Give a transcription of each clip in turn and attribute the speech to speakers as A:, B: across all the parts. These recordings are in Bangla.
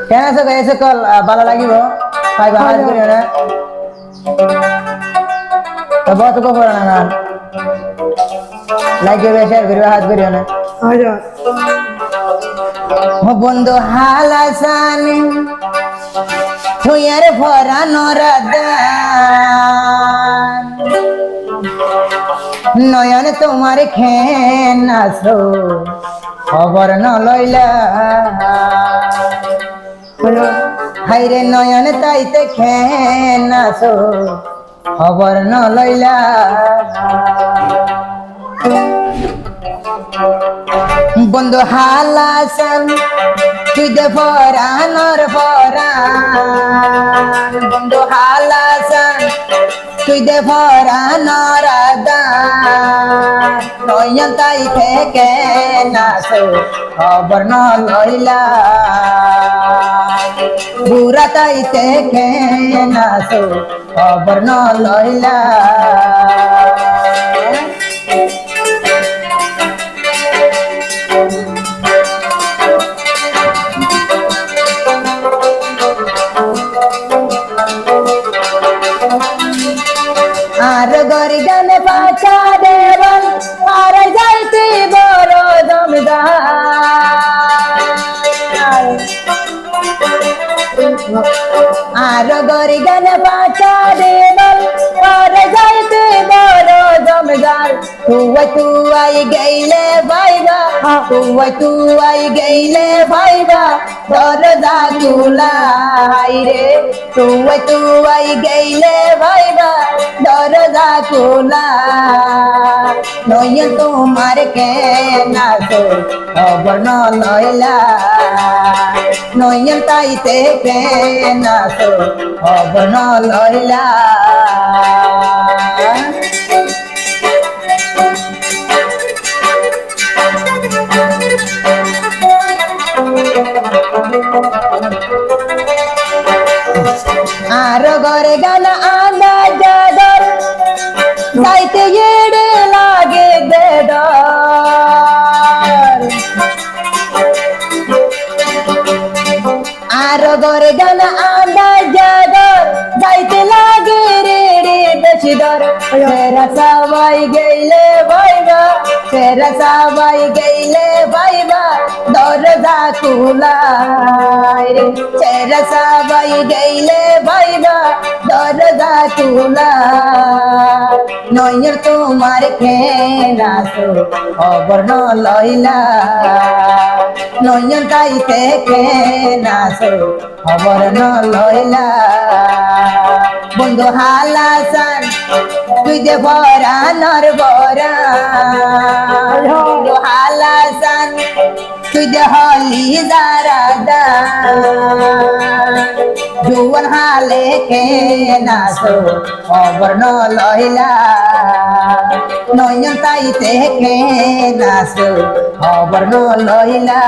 A: কেন আছো এসে কল ভালো লাগিব পাইবা হাত করিও না তো বহুত কো পড়া না লাগে শেয়ার করিও হাত করিও না ও বন্ধু হালাসানি তুইয়ার ভরা নরাদান নয়ন তোমার খেন আসো খবর ন লইলা হাইরে নয়ন তাইতে খেন আসো খবর ন লইলা বন্ধু হালাসান তুই দে ফরানোর ফরান বন্ধু হালাসান তুই দে ফরানোর আদান নয়ন তাই থেকে নাসো খবর ন লইলা বুড়া তাই থেকে নাসো খবর ন লইলা আর গরি গানে পাচা দেবল আর যাইতে বড় জমদার আর গরি গানে পাচা দেবল আর যাইতে বড় জমদার তুই গেইলে ভাইবা তুই গেইলে ভাইবা দরজা খুলাই রে তুই গেইলে ভাইবা দরজা খোলা নয়ন তোমার কেনা তো খবর ন লইলা নয়ন তাইতে কেনা তো খবর ন লইলা আর ঘরে গান আন্দা জাদর যাইতে এড়ে লাগে দেডর আর ঘরে গান আন্দা জাদর যাইতে লাগে রেড়ে বেশি দর সেরা সবাই গেইলে ভাইবা সেরা সবাই গেইলে ভাইবা দরজা খুলাই রে সেরা সবাই গেইলে ভাইবা দরজা খুলা নয়ন তোমার খেনা তো খবর ন লইলা নয়ন তাইতে খেনা তো খবর ন লইলা বন্ধু হালাসান তুই যে ভরানোর বরান বন্ধু হালাসান তুই যে হলি দারাদা জুয়ান হালে খেনা তো খবর ন লইলা নয়ন তাইতে খেনা তো খবর ন লইলা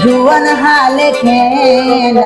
A: জুয়ান হালে খেনা